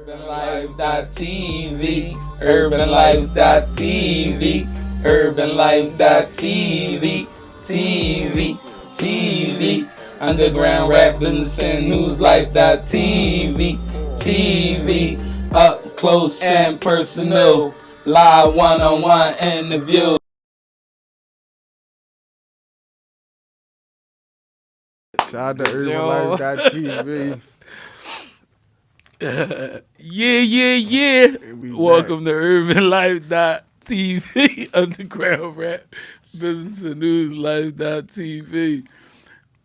UrbanLife.tv, UrbanLife.tv, UrbanLife.tv, TV, Underground Rap Business and News Life.tv, TV, up close and personal, live one-on-one interview. Shout out to UrbanLife.tv. Yeah. Welcome to UrbanLife.tv, Underground Rap Business and News Life.tv.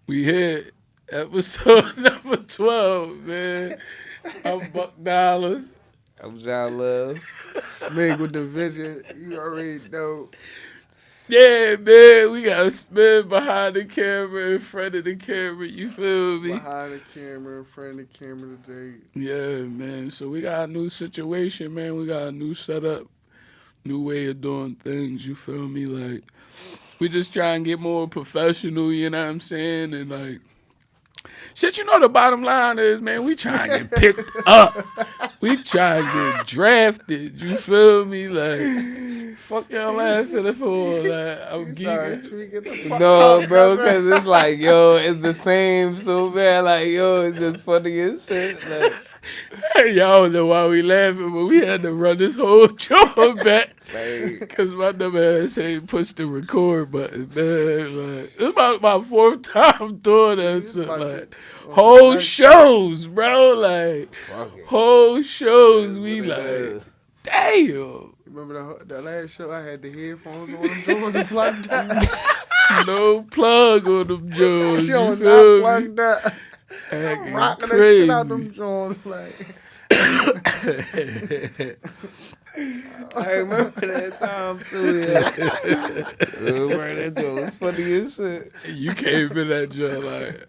We hit episode number 12, man. I'm Buck Dollars. I'm John Love. Smid with the vision. You already know. Yeah, man, we got Smid behind the camera, in front of the camera, you feel me? Behind the camera, in front of the camera today. Yeah, man. So we got a new situation, man. We got a new setup, new way of doing things, you feel me? Like, we just try and get more professional, you know what I'm saying? And, like, shit, you know the bottom line is, man, we try and get picked up. We try and get drafted, you feel me? Like, fuck y'all laughing for? Like, I'm geeking. No, bro, because it's like, yo, it's the same so bad. Like, yo, it's just funny as shit. Like, Hey, y'all don't know why we laughing, but we had to run this whole show back. Because my dumb ass ain't pushed the record button, man. Like, it's about my fourth time doing that shit. Like, whole shows, bro. Like, whole shows, we like, damn. Remember the last show I had the headphones on them joints and plugged up? No plug on them Jones. She was You not feel me? plugged up. Acting Rocking that crazy. shit out them joints like. I remember that time too. Yeah, bro, that joke was funny as shit. You came in that joint like,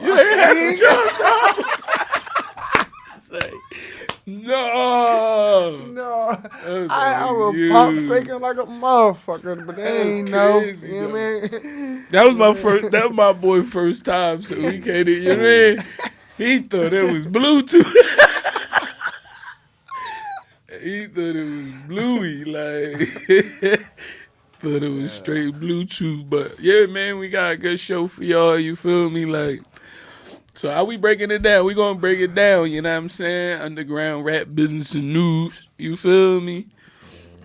you ain't had the joint, bro. Say, no. No, That's I was you. pump faking like a motherfucker, but they ain't know. crazy, You know what I mean? That was my first. That was my boy first time. So he came in. You know what I mean? He thought it was Bluetooth. He thought it was Bluey. Like thought it was straight Bluetooth. But yeah, man, we got a good show for y'all. You feel me? Like. So how we breaking it down? We gonna break it down, you know what I'm saying? Underground rap business and news. You feel me?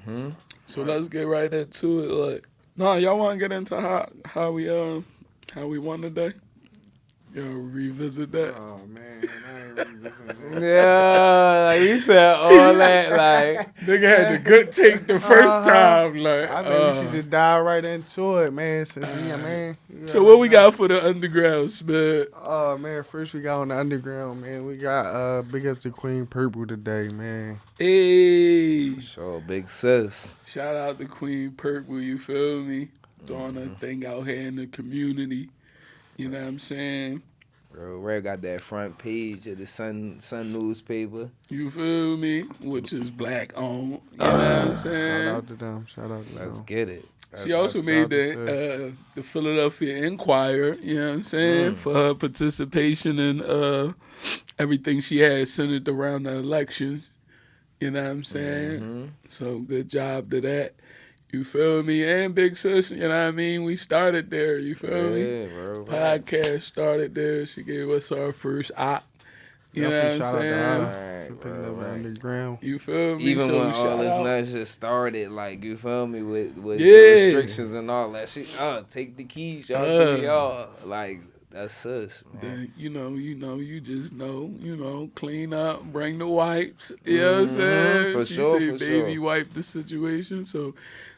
Mm-hmm. So let's get right into it. Like, no, y'all wanna get into how we won today? Y'all revisit that? Oh man, I ain't revisiting that. Yeah, like you said all that, like, Nigga had the good take the first time. Like, I think we should just dive right into it, man. Since man. So what we got for the underground, Smid? Oh man, first we got on the underground, man. We got big up to Queen Purple today, man. Hey, sure, big sis. shout out to Queen Purple. You feel me? Doing her thing out here in the community. You know what I'm saying? Bro, Ray got that front page of the Sun newspaper. You feel me? Which is black owned. You know what I'm saying? Shout out to them. Let's get it. She also made the Philadelphia Inquirer, you know what I'm saying, for her participation in everything she had centered around the elections. You know what I'm saying? Mm-hmm. So good job to that. You feel me? And Big Sis, you know what I mean? We started there, you feel me? Yeah, bro. Podcast started there. She gave us our first op. You know what I'm saying? For picking up the underground. You feel me? Even So when all shout this out. nuts just started, like, you feel me, with Yeah. restrictions and all that shit. Take the keys, y'all do y'all. Like, that's us, man. Then, you just know, clean up, bring the wipes. You know what I'm saying? For She sure, said, for baby, sure. wipe the situation. So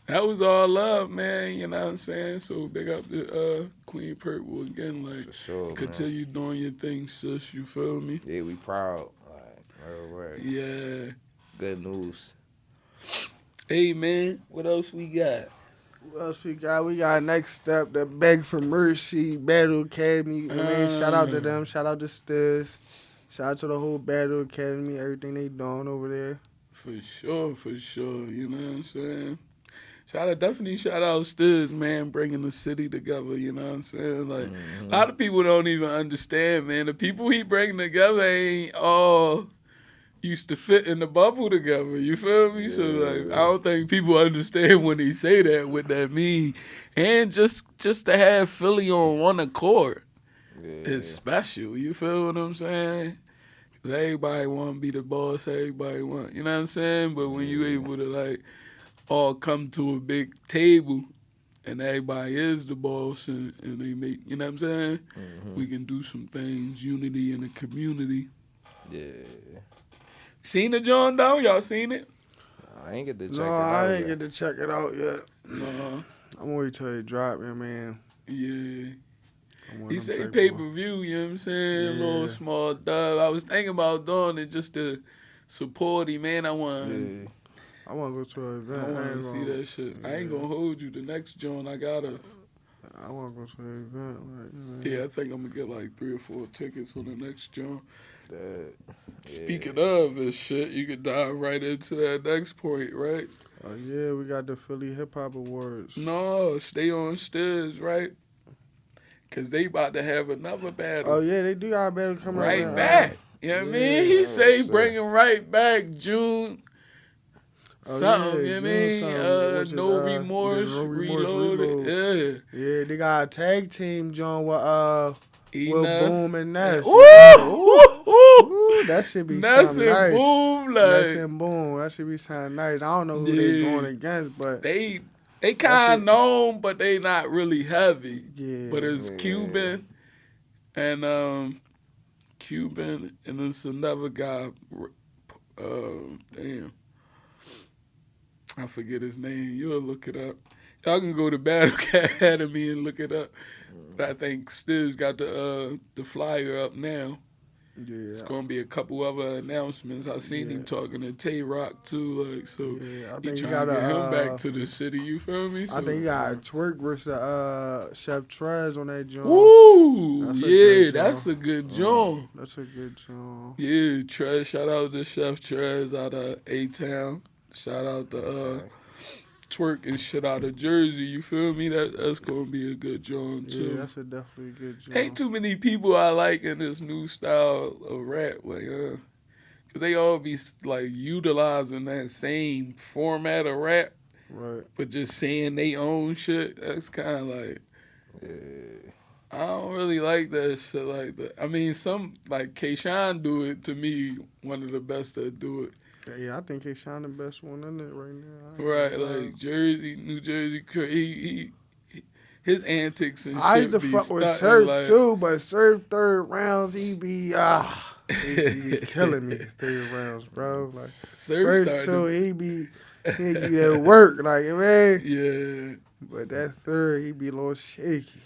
that was all love, man. You know what I'm saying? So big up to Queen Purple again. Like, For sure, man. continue doing your thing, sis. You feel me? Yeah, we proud. Like, right. Yeah. Good news. Hey, man, what else we got? What else we got? We got Next Step, the Beg for Mercy, Battle Academy. I mean, shout out to them. Shout out to Stiz. Shout out to the whole Battle Academy, everything they doing over there. For sure. You know what I'm saying? Definitely shout out Stiz, man, bringing the city together, you know what I'm saying? Like, a lot of people don't even understand, man. The people he bringing together ain't all used to fit in the bubble together. You feel me? So like, I don't think people understand when they say that what that mean. And just to have Philly on one accord is special. You feel what I'm saying? Cause everybody want to be the boss. Everybody want, you know what I'm saying? But when you able to like all come to a big table and everybody is the boss and they make, you know what I'm saying? We can do some things, unity in the community. Yeah. Seen the John down? Y'all seen it? I ain't get to check No, it out I ain't yet. get to check it out yet. No. I'm gonna wait till it drop, man. Yeah. I want He them say type pay of- per view, you know what I'm saying? A little Yeah. small dub. I was thinking about doing it just to support him, man. I want I want to go to an event. to see that shit. I ain't gonna hold you. The next John I got us. I want to go to an event. Like, Yeah, I think I'm gonna get like 3 or 4 tickets for the next John. That, Speaking of this shit, you could dive right into that next point, right? Oh yeah, we got the Philly Hip Hop Awards. No, stay on Stiz, right? Cause they about to have another battle. Oh yeah, they do got a battle coming right up. back. You know what I mean? He say bring him right back June something, you know what I mean? No remorse, reloaded. Yeah. Yeah, they got a tag team joint with E-Ness. Boom and Ness. Woo! That should be Ness something and nice. Boom, Ness like and Boom, that should be something nice. I don't know who they going against, but they kind of known, but they not really heavy. yeah. But it's Cuban and Cuban and it's another guy. Damn, I forget his name. You'll look it up. Y'all can go to Battle Academy and look it up. But I think Stiz got the flyer up now. Yeah. It's gonna be a couple other announcements. I seen him talking to Tay Rock too, like so. Yeah, I He think trying to get him back to the city. You feel me? So, I think you got Twerk versus Chef Trez on that joint. Woo! That's That's a good joint. That's a good joint. Yeah, Trez. Shout out to Chef Trez out of A-Town. Shout out to Twerk and shit out of Jersey. You feel me? That's gonna be a good joint too. Yeah, that's a definitely good joint. Ain't too many people I like in this new style of rap, like, cause they all be like utilizing that same format of rap, right? but just saying they own shit. That's kind of like, I don't really like that shit like that. I mean, some like K-Shine do it to me, one of the best that do it. Yeah, I think K-Shine the best one in it right now. Right, like Jersey, New Jersey, he his antics and shit. I used to be fuck with stunting, Surf like, too, but Surf third rounds, he be killing me third rounds, bro. Like Surf first two, he give you that work, like man. Yeah. But that third, he be a little shaky.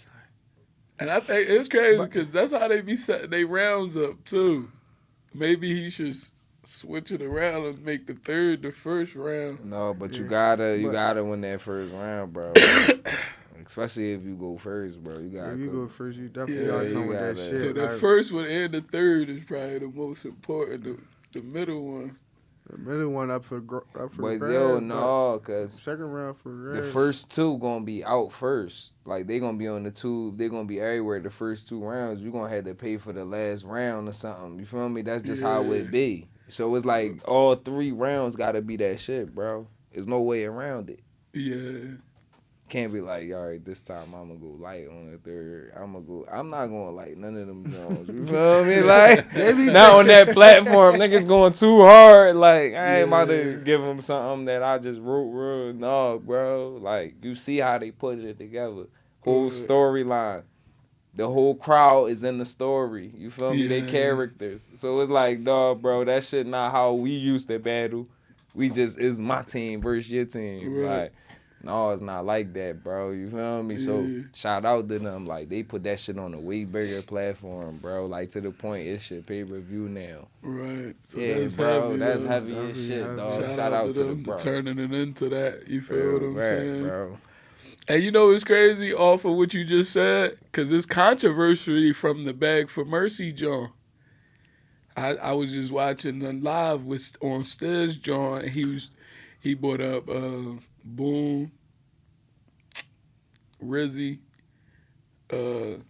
And I think it's crazy because that's how they be setting their rounds up too. Maybe he should switch it around and make the third the first round. No, but you gotta win that first round, bro. Especially if you go first, bro. You gotta. If you go first, you definitely Yeah, gotta come you with that gotta- shit. So the like, first one and the third is probably the most important. The middle one. the middle one up for But grabs, yo, no, cause second round for the grabs. first two gonna be out first. Like they gonna be on the tube. They gonna be everywhere. The first 2 rounds, you gonna have to pay for the last round or something. You feel me? That's just how it would be. So it's like all 3 rounds gotta be that shit, bro. There's no way around it. Yeah. Can't be like, all right, this time I'm gonna go light on the third. I'm not gonna light none of them joints. You feel me? Like, not on that platform. Niggas going too hard. Like, I ain't about to give them something that I just wrote real. No, bro. Like, you see how they put it together. Whole storyline. The whole crowd is in the story. You feel me? They characters. So it's like, dog, bro, that shit not how we used to battle. We just, it's my team versus your team. Right. Like, no, it's not like that, bro. You feel me? So shout out to them. Like, they put that shit on a way bigger platform, bro. Like, to the point, it's shit pay-per-view now. Right. So Yeah, that's bro. heavy, That's though. heavy as shit, dog. Shout out to the them bro. for turning it into that. You feel what I'm saying? Bro. And you know what's crazy off of what you just said? Because it's controversy from the Bag for Mercy John. I was just watching the live on Stiz John, and he brought up Boom, Rizzy, and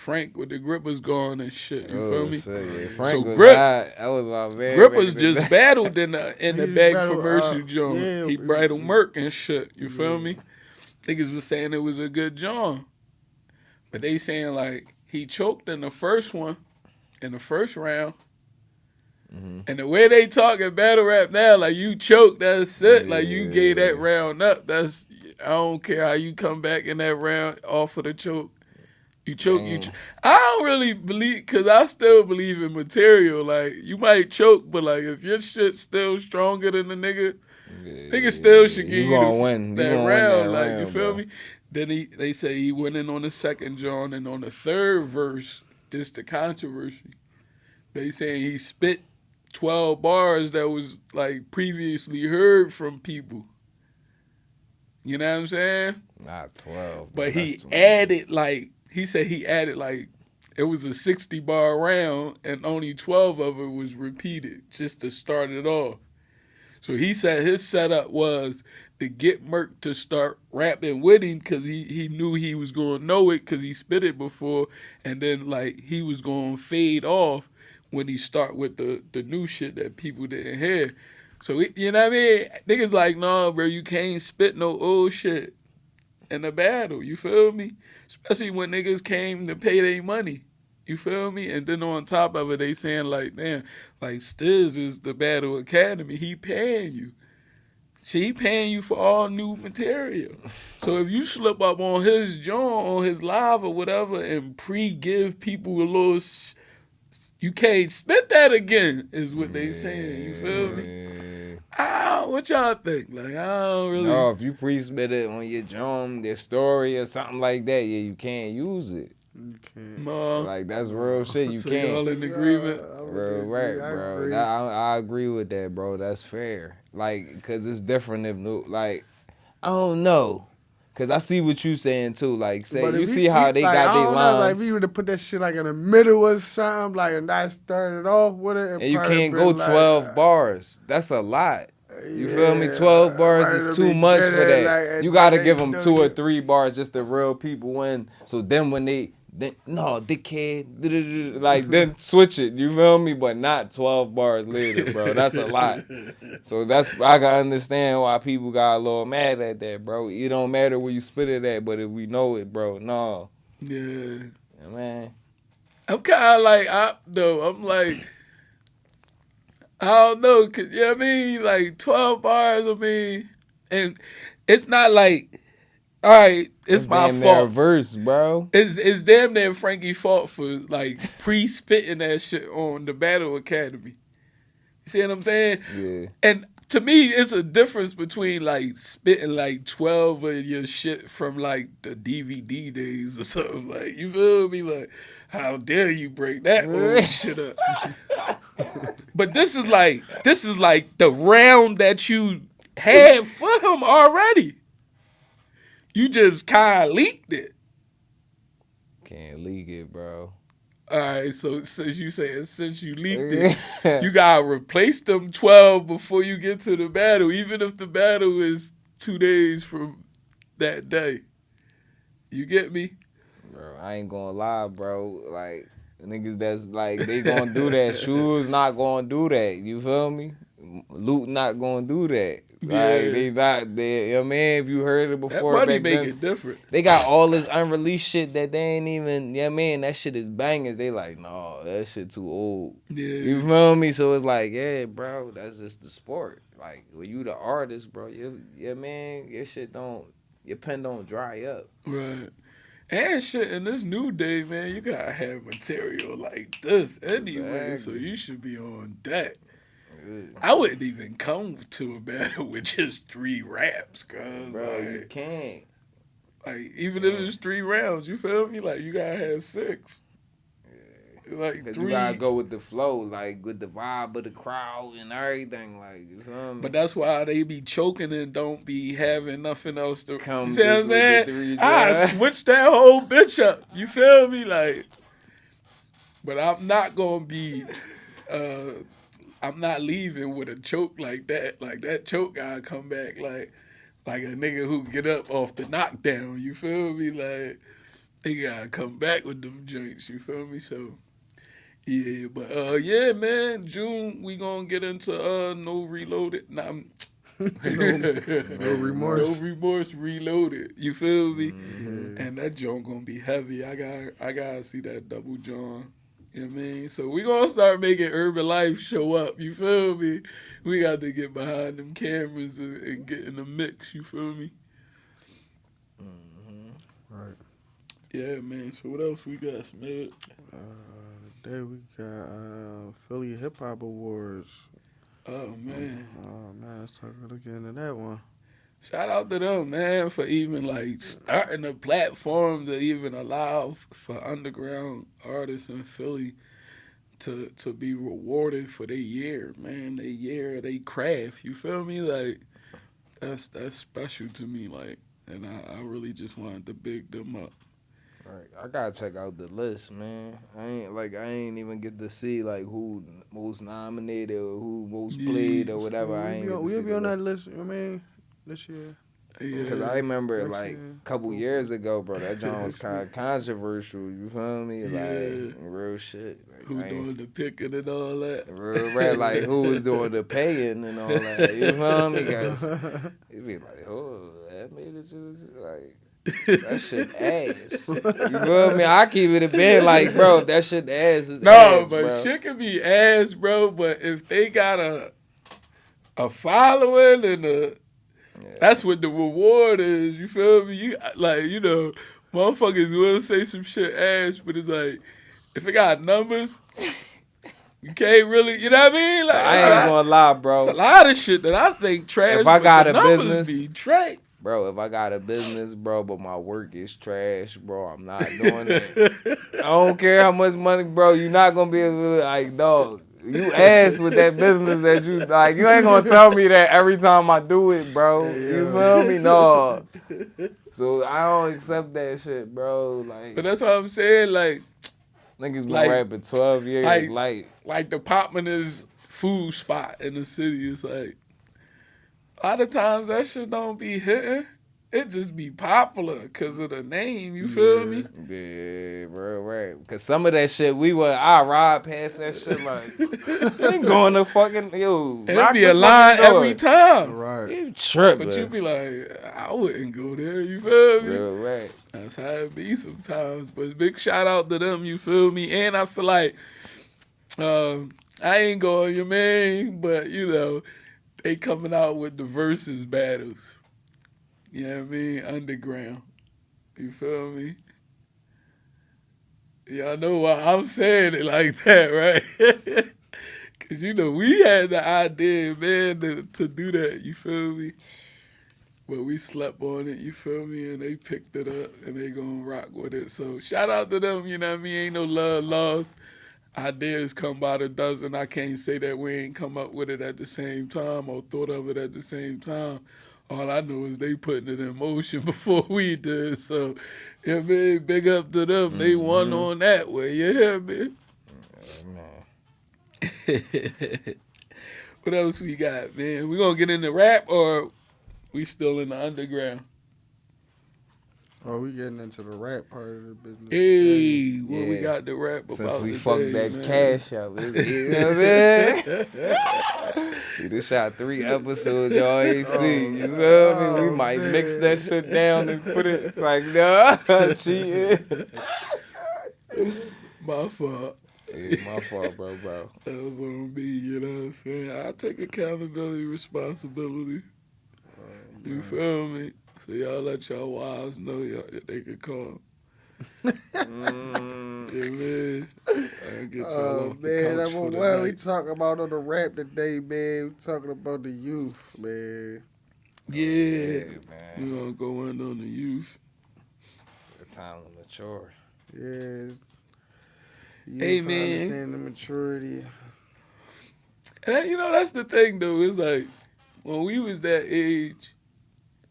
Frank with the grippers gone and shit. You feel me? Shit, yeah. So Frank was Grip, hot. That was my man. Grippers just battled in the He Beg for battled, Mercy joint. yeah, He bridal Merc and shit. You feel me? Niggas was saying it was a good joint. But they saying like he choked in the first one, in the first round. And the way they talking battle rap now, like you choked, that's it. Like you gave that round up. That's I don't care how you come back in that round off of the choke. You choke, I don't really believe, cause I still believe in material. Like you might choke, but like if your shit's still stronger than the nigga, nigga still should give you that round. Like you feel me? Then they say he went in on the second John, and on the third verse, this the controversy. They saying he spit 12 bars that was like previously heard from people. You know what I'm saying? Not 12. But he added like, he said he added like, it was a 60 bar round and only 12 of it was repeated just to start it off. So he said his setup was to get Merc to start rapping with him because he knew he was going to know it because he spit it before, and then like he was going to fade off when he start with the new shit that people didn't hear. So, you know what I mean? Niggas like, nah, bro, you can't spit no old shit in the battle. You feel me? Especially when niggas came to pay their money. You feel me? And then on top of it, they saying like, damn, like Stiz is the Battle Academy. He paying you. See, he paying you for all new material. So if you slip up on his joint, on his live or whatever, and give people a little... You can't spit that again, is what they saying. You feel me? What y'all think? Like, I don't really... No, if you pre-spit it on your drum, their story or something like that, yeah, you can't use it. You can't. No. Like, that's real shit. You so can't. y'all in agreement? Real right, bro. I agree with that, bro. That's fair. Like, because it's different if, like, I don't know. Cause I see what you saying too. Like, say you see how they like, got their lines. Like, if you would have put that shit like in the middle or something, like, and I started off with it, and you can't go 12 bars. That's a lot. You feel me? 12 bars is too much for that. Like, you gotta give them 2 or 3 bars just to real people win. So then when no, dickhead, like then switch it. You feel me? But not 12 bars later, bro. That's a lot. So I gotta understand why people got a little mad at that, bro. It don't matter where you spit it at, but if we know it, bro, no. Yeah, man. I'm kind of like I'm like, I don't know, cause you know what I mean. Like 12 bars, I mean, and it's not like. All right, it's my damn fault. Verse, bro. It's damn near Frankie's fault for like pre-spitting that shit on the Battle Academy. You see what I'm saying? Yeah. And to me, it's a difference between like spitting like 12 of your shit from like the DVD days or something. Like, you feel me? Like, how dare you break that old shit up? But this is like the round that you had for him already. You just kind of leaked it. Can't leak it, bro. All right, so since you leaked it, you got to replace them 12 before you get to the battle, even if the battle is 2 days from that day. You get me? Bro, I ain't gonna lie, bro. Like, niggas that's like, they gonna do that. Shoes not gonna do that. You feel me? Luke not gonna do that. Like, they not there. You know what I mean? If you heard it before, that money back make then, it different. They got all this unreleased shit that they ain't even, you know what I mean? That shit is bangers. They like, no, that shit too old. Yeah. You feel me? So it's like, yeah, bro, that's just the sport. Like, when you the artist, bro, yeah, man, your shit your pen don't dry up. Right. And shit, in this new day, man, you gotta have material like this anyway, so you should be on deck. I wouldn't even come to a battle with just 3 raps, cuz. Bro, like, you can't. Like, even if it's 3 rounds, you feel me? Like, you gotta have 6. Yeah. Like, 3. You gotta go with the flow, like, with the vibe of the crowd and everything, like, you feel me? But that's why they be choking and don't be having nothing else to come. You see what I'm saying? I switch that whole bitch up. You feel me? Like, but I'm not gonna be. I'm not leaving with a choke like that. Like, that choke gotta come back like a nigga who get up off the knockdown. You feel me? Like, they gotta come back with them joints. You feel me? So yeah, but yeah, man. June we gonna get into no reloaded. Nah, No no remorse. remorse reloaded. You feel me? Mhm. Yeah. And that joint gonna be heavy. I gotta see that double John. You know what I mean? So we gonna start making Urban Life show up. You feel me? We got to get behind them cameras and get in the mix. You feel me? Mhm. Right. Yeah, man. So what else we got, Smid? Today we got Philly Hip Hop Awards. Oh man. Oh man, let's get into that one. Shout out to them, man, for even like starting a platform to even allow for underground artists in Philly to be rewarded for their year, man. Their year, they craft. You feel me? Like that's special to me. Like, and I really just wanted to big them up. Right. I gotta check out the list, man. I ain't even get to see like who most nominated or who most played or whatever. I ain't get to see We'll be the on list. that list, you know what I mean? This year. Yeah. Cause I remember Next like year. a couple years ago, bro, that joint was kind of controversial. You feel me? Yeah. Like real shit. Like, Who I ain't- doing the picking and all that? Real rap, like who was doing the paying and all that. You feel me? Cause you be like, oh, that made it to this, like. That shit ass. You feel me? I keep it a bit like, bro, if that shit ass is No, ass, but bro. shit can be ass, bro. But if they got a following and that's what the reward is. You feel me? You like, you know, motherfuckers will say some shit ass, but it's like if it got numbers, you can't really, you know what I mean? Like I ain't gonna lie, bro. it's a lot of shit that I think trash. If I but got the a numbers business- be trash. Bro, if I got a business, bro, but my work is trash, bro, I'm not doing it. I don't care how much money, bro, you not gonna be able to, like, dog, you ass with that business that you, like, you ain't gonna tell me that every time I do it, bro. You feel me? No. So I don't accept that shit, bro. Like, But that's what I'm saying. Like niggas been like- rapping 12 years, like the Popman's food spot in the city. It's like a lot of times that shit don't be hitting. It just be popular because of the name. You feel me? yeah, bro, right. Cause some of that shit, I ride past that shit like, ain't going to fucking, yo, And it lock be the a line fucking door. every time. Right. You tripping. But you be like, I wouldn't go there. You feel me? Real right. That's how it be sometimes. But big shout out to them. You feel me? And I feel like I ain't going, you mean? But you know, they coming out with the versus battles. You know what I mean? Underground. You feel me? Y'all know why I'm saying it like that, right? Cause you know we had the idea, man, to do that. You feel me? But we slept on it. You feel me? And they picked it up and they gonna rock with it. So shout out to them. You know what I mean? Ain't no love lost. Ideas come by the dozen. I can't say that we ain't come up with it at the same time or thought of it at the same time. All I know is they putting it in motion before we did. So, yeah, man, big up to them. They won on that way. You hear me? Man. What else we got, man? We gonna get into rap or we still in the underground? Oh, we getting into the rap part of the business. Hey, what we Yeah. got to rap about Since we today, fucked that man? cash up, you know what I mean? We just shot 3 episodes y'all ain't seen. You feel me? We might mix that shit down and put it. It's like, nah, cheating. My fault. Yeah, my fault, bro. That was on me, you know what I'm saying? I take accountability, responsibility. You feel me? So y'all let y'all wives know they can call. Yeah, man. I get y'all off the Man, couch that's for the what we night. talking about on the rap today, man. We talking about the youth, man. Yeah. man. We gonna go in on the youth. The time to mature. Yeah. Hey, Youth, man. understand the maturity. And you know, that's the thing though. It's like when we was that age,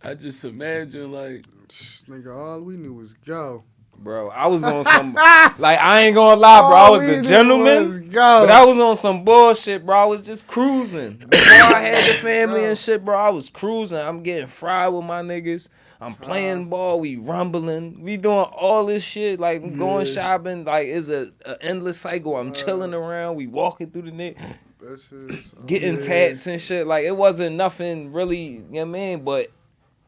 I just imagine like Nigga, all we knew was go. Bro, I was on some, like, I ain't gonna lie, bro. I was a gentleman, but I was on some bullshit, bro. I was just cruising. Before I had the family and shit, bro, I was cruising. I'm getting fried with my niggas. I'm playing ball. We rumbling. We doing all this shit. Like going shopping. Like it's a endless cycle. I'm chilling around. We walking through the net, getting tats and shit. Like it wasn't nothing really. You know what I mean? But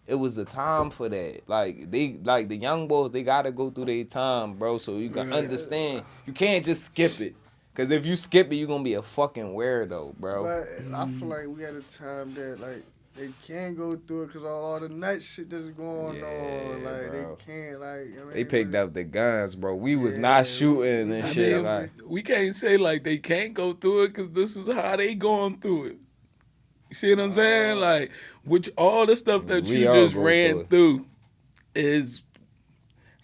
it was a time for that. Like the young boys, they gotta go through their time, bro. So you can understand. You can't just skip it. Cause if you skip it, you're gonna be a fucking weirdo, bro. But I feel like we had a time that like they can't go through it because all the nut shit that's going on. Like bro. they can't like. I mean, They picked up the guns, bro. We was not shooting and shit. Like we can't say like they can't go through it because this is how they going through it. You see what I'm saying? Like, which all the stuff that you just ran through is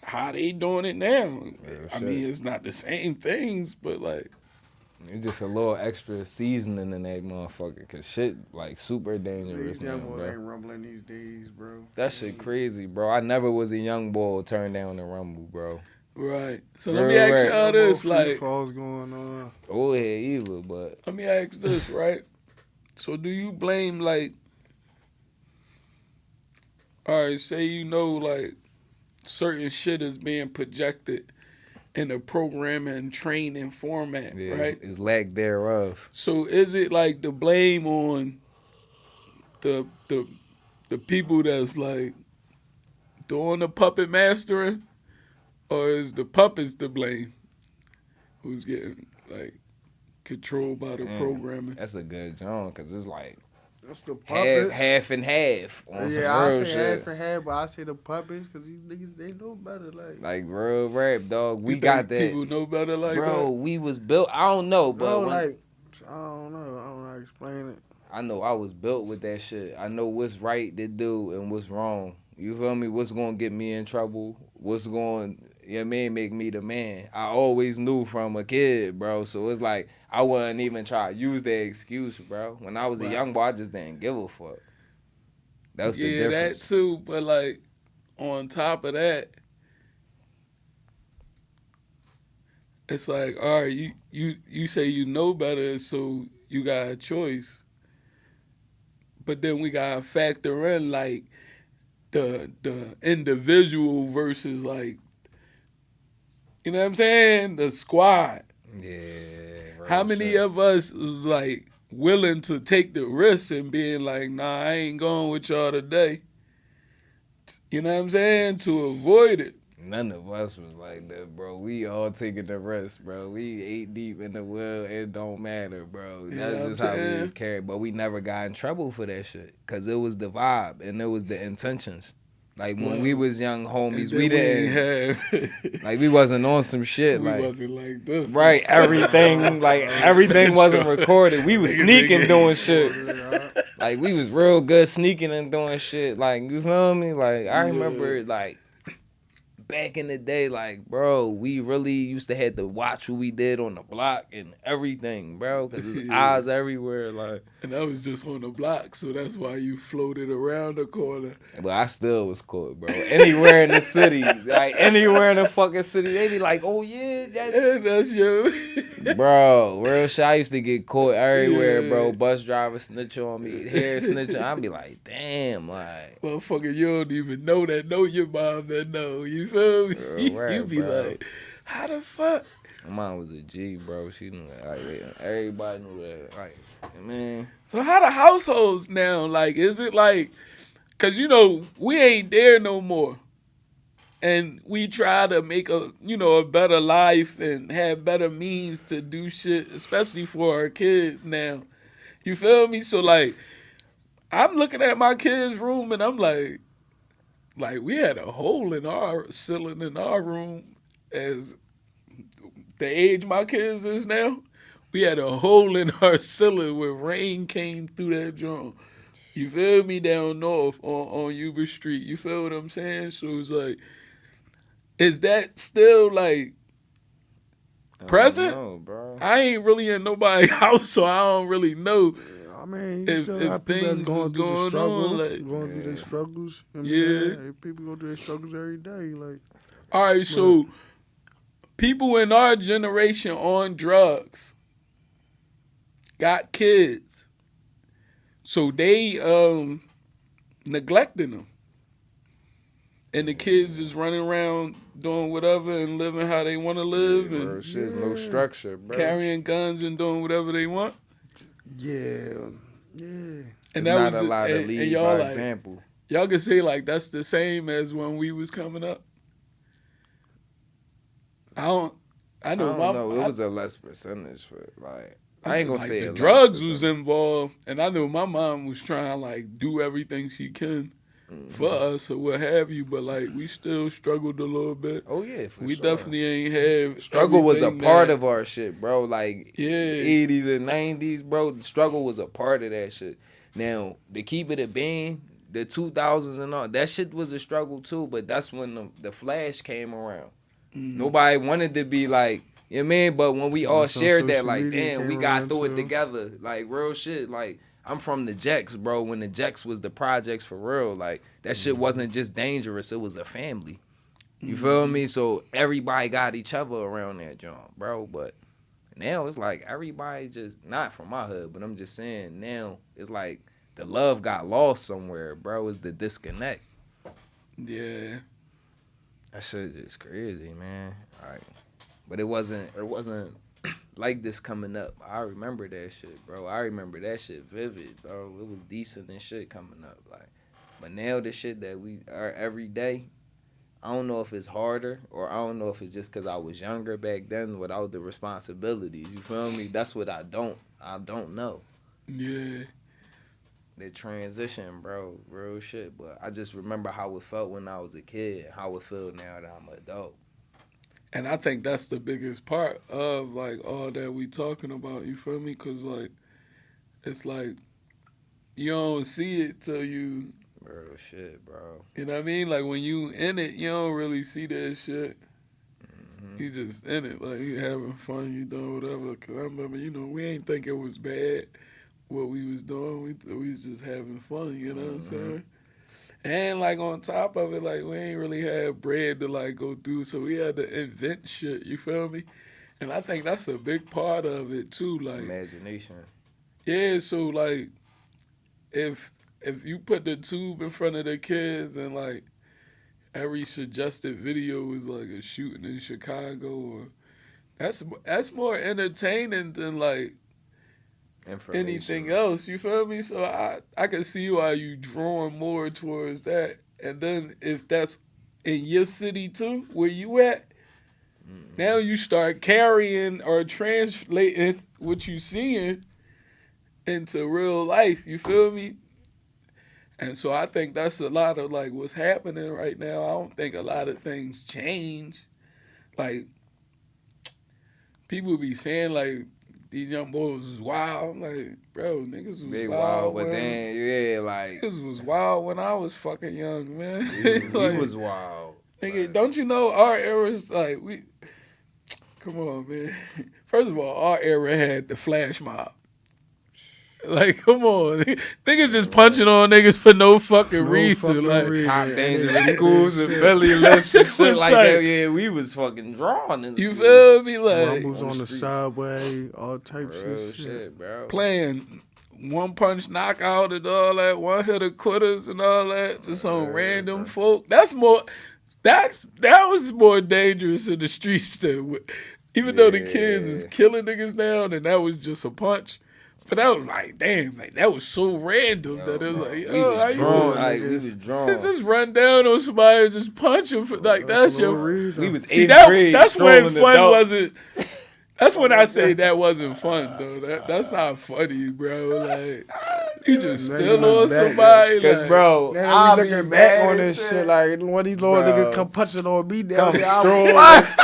how they doing it now. I mean, it's not the same things, but like. It's just a little extra seasoning in that motherfucker, cause shit like super dangerous these now, young boys bro. ain't rumbling these days, bro. That shit crazy, bro. I never was a young boy turn down the rumble, bro. Right. So let me ask y'all this, like, falls going on. Oh yeah, either, but let me ask this, right? So do you blame like, all right, say you know like certain shit is being projected in the programming and training format, right? It's lack thereof. So is it like the blame on the people that's like doing the puppet mastering, or is the puppets to blame who's getting like controlled by the programming? That's a good joint, cause it's like that's the puppets. half and half on some I real say shit. half and half, but I say the puppets because these niggas they know better. Like real rap, dog. We you got that. People know better like bro, that. we was built. I don't know, but I don't know. I don't know how to explain it. I know I was built with that shit. I know what's right to do and what's wrong. You feel me? What's gonna get me in trouble? What's going, you know what I mean, make me the man? I always knew from a kid, bro. So it's like I wouldn't even try to use that excuse, bro. When I was a young boy, I just didn't give a fuck. That was the difference. That too. But like on top of that, it's like, all right, you say you know better, so you got a choice. But then we gotta factor in like the individual versus like, you know what I'm saying, the squad. Yeah. How many of us is like willing to take the risk and being like, nah, I ain't going with y'all today. You know what I'm saying? To avoid it. None of us was like that, bro. We all taking the rest, bro. We 8 deep in the well. It don't matter, bro. That's just how we was carried. But we never got in trouble for that shit. Because it was the vibe and it was the intentions. Like, when we was young homies, we didn't have... like, we wasn't on some shit. We like, wasn't like this. Right, everything wasn't recorded. We was sneaking doing shit. Like, we was real good sneaking and doing shit. Like, you feel me? Like, I remember, like... back in the day, like, bro, we really used to have to watch what we did on the block and everything, bro, because there's eyes everywhere, like. And that was just on the block, so that's why you floated around the corner. But I still was caught, bro. Anywhere in the city, like, anywhere in the fucking city, they be like, oh, yeah, that's you. Bro, real shit, I used to get caught everywhere, bro. Bus driver snitch on me, hair snitch on. I'd be like, damn, like. Motherfucker, you don't even know that, know your mom that know, you feel me? You be bro. Like, how the fuck? My mom was a G, bro. She knew that. Like, everybody knew that. Like, man. So how the households now? Like, is it like, cause you know we ain't there no more, and we try to make a better life and have better means to do shit, especially for our kids now. You feel me? So like, I'm looking at my kids' room and I'm like we had a hole in our ceiling in our room as the age my kids is now. We had a hole in our ceiling where rain came through that joint. You feel me? Down north on Uber Street. You feel what I'm saying? So it's like, is that still like present? No, bro. I ain't really in nobody's house, so I don't really know. I mean, you still have people that's going through the struggle, going through their struggles. People go through their struggles every day. Like, all right, so people in our generation on drugs got kids, so they neglecting them. and the kids just running around doing whatever and living how they want to live Bro, and shit's no structure, bro. carrying guns and doing whatever they want. Yeah. And It's that not was allowed to and lead y'all by like, example. y'all can say like that's the same as when we was coming up. I know I don't know. It was a less percentage for like. I ain't gonna like say the a less drugs was percentage. involved, and I knew my mom was trying to like do everything she can for us or what have you, but like we still struggled a little bit. Oh yeah, for We sure. definitely ain't have Struggle was a everything part that- of our shit, bro. Like Yeah. 80s and 90s, bro. The struggle was a part of that shit. Now, to keep it a bean, the 2000s and all, that shit was a struggle too, but that's when the Flash came around. Nobody wanted to be like, you know what I mean? But when we all That's when shared that, social like, media damn, we came got around, through it too. together. Like, real shit. Like, I'm from the Jacks, bro. When the Jacks was the projects for real, like, that shit wasn't just dangerous. It was a family. You feel me? So everybody got each other around that joint, bro. But now it's like everybody just, not from my hood, but I'm just saying now it's like the love got lost somewhere, bro. It's the disconnect. Yeah. That shit is crazy, man. Like, but it wasn't like this coming up. I remember that shit, bro. I remember that shit vivid, bro. It was decent and shit coming up. Like, but now the shit that we are every day, I don't know if it's harder or I don't know if it's just because I was younger back then without the responsibilities. You feel me? That's what I don't know. Yeah. The transition, bro, real shit. But I just remember how it felt when I was a kid and how it feel now that I'm an adult. And I think that's the biggest part of like all that we talking about. You feel me? Cause like it's like you don't see it till you. Real shit, bro. You know what I mean? Like when you in it, you don't really see that shit. Mm-hmm. You just in it, like you having fun, you doing whatever. Cause I remember, we ain't think it was bad what we was doing. We was just having fun. You know what I'm saying? And like on top of it, like we ain't really had bread to like go through, so we had to invent shit. You feel me? And I think that's a big part of it too. Like Imagination. yeah, so like if you put the tube in front of the kids and like every suggested video is like a shooting in Chicago, or that's more entertaining than like anything else. You feel me? So I can see why you drawing more towards that. And then if that's in your city too, where you at, now you start carrying or translating what you seeing into real life. You feel me? And so I think that's a lot of like what's happening right now. I don't think a lot of things change. Like people be saying like these young boys is wild. I'm like, bro, niggas was They wild. wild, but then yeah, like Niggas was wild when I was fucking young, man. he Like, was wild. nigga, Like, don't you know our era's like we? Come on, man. First of all, our era had the flash mob. Like, come on, niggas just punching on niggas for no fucking reason. Like, top And dangerous they- schools they in shit. Philly That lists and shit shit was like like- that. Yeah, we was fucking drawn in you school. feel me? Like Rumbles on on the the streets. subway, all types Real of shit. shit, bro. playing one punch knockout and all that, one hit of quitters and all that, just on random folk. That was more dangerous in the streets than even though the kids is Yeah. killing niggas now, and that was just a punch. But that was like, damn, like that was so random that it was like, we yo, how was you drawn. just, Like, we was drawn. just run down on somebody and just punch him for like that's For no your. reason. We was See, 8th grade. that's when strolling fun adults. wasn't. That's when I say that wasn't fun though. That's not funny, bro. Like you just Now still you look on back, somebody, Cause like, bro, Now I'll we be looking back mad on as this shit like one of these little Bro. niggas come punching on me down come there. I'm strolling. what?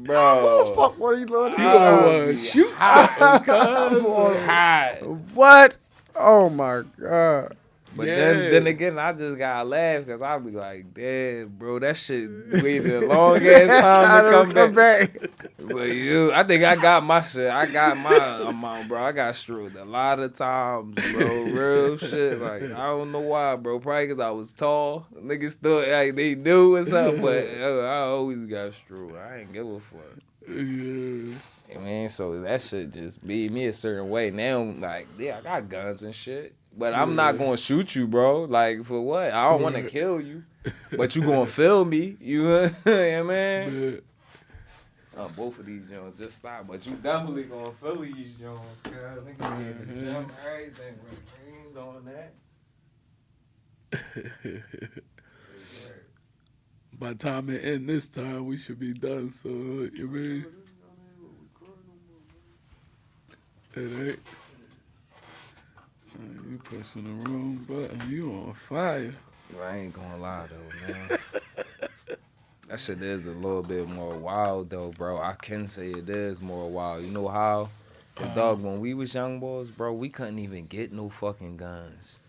Bro, Fuck one of these little you niggas. gonna be shoot something, cuz. hot. What? Oh my god. But Yeah. then again, I just gotta laugh because I'll be like, damn, bro, that shit waited a long ass time to come back. But I think I got my shit. I got my amount, bro. I got strewed a lot of times, bro. Real shit. Like, I don't know why, bro. Probably because I was tall. Niggas thought like they knew or something, but I always got strewed. I ain't give a fuck. Yeah. Man, so that shit just beat me a certain way. Now, like, yeah, I got guns and shit. but I'm not gonna shoot you, bro. Like for what? I don't want to kill you, but you gonna feel me. You know what I mean? Both of these Jones just stop, but you definitely gonna feel these Jones, cuz nigga be in the gym, everything. We ain't doing that. By the time it end this time, we should be done. So you mean it ain't. You pushing the wrong button. You on fire. I ain't gonna lie though, man. That shit is a little bit more wild though, bro. I can say it is more wild. You know how? Cause dog, when we was young boys, bro, we couldn't even get no fucking guns.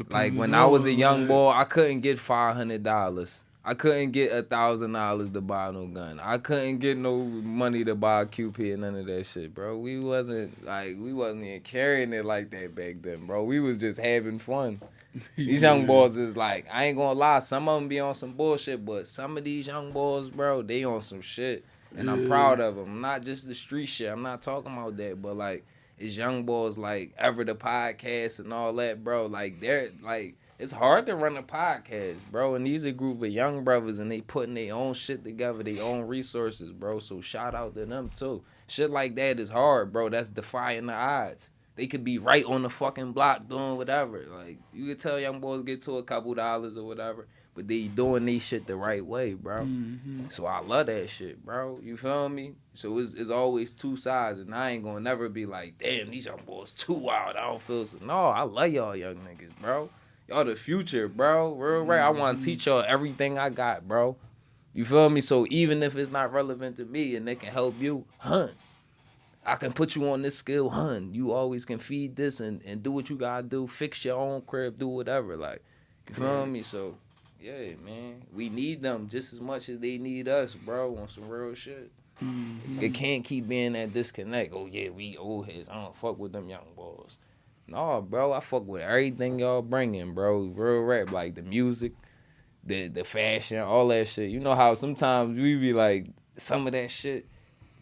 Like when I was a young boy, I couldn't get $500. I couldn't get $1,000 to buy no gun. I couldn't get no money to buy a QP and none of that shit, bro. We wasn't even carrying it like that back then, bro. We was just having fun. These young boys is like, I ain't gonna lie, some of them be on some bullshit, but some of these young boys, bro, they on some shit, and I'm proud of them. Not just the street shit. I'm not talking about that, but like, it's young boys like Ever the Podcast and all that, bro. Like they're like, it's hard to run a podcast, bro. And these are a group of young brothers, and they putting their own shit together, their own resources, bro. So shout out to them too. Shit like that is hard, bro. That's defying the odds. They could be right on the fucking block doing whatever. Like, you could tell young boys get to a couple dollars or whatever, but they doing these shit the right way, bro. Mm-hmm. So I love that shit, bro. You feel me? So it's always two sides, and I ain't gonna never be like, damn, these young boys too wild. I don't feel so. No, I love y'all young niggas, bro. Y'all the future, bro. Real right. I want to teach y'all everything I got, bro. You feel me? So even if it's not relevant to me and it can help you, hunt. I can put you on this skill, hun. You always can feed this and do what you gotta do. Fix your own crib, do whatever. Like, you feel me? So, yeah, man. We need them just as much as they need us, bro, on some real shit. Mm-hmm. It can't keep being that disconnect. Oh, yeah, we old heads. I don't fuck with them young boys. No, bro, I fuck with everything y'all bringing, bro. Real rap, like the music, the fashion, all that shit. You know how sometimes we be like, some of that shit,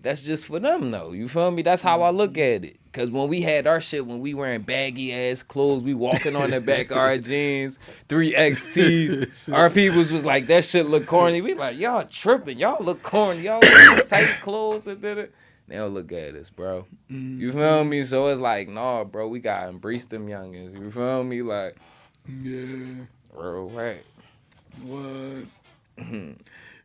that's just for them, though. You feel me? That's how I look at it. Because when we had our shit, when we wearing baggy-ass clothes, we walking on the back of our jeans, 3XTs, our peoples was like, that shit look corny. We like, y'all tripping. Y'all look corny. Y'all wearing tight clothes and did. They don't look at us, bro. You feel me? So it's like, nah, bro, we got to embrace them youngins. You feel me? Like, yeah. Real right. What?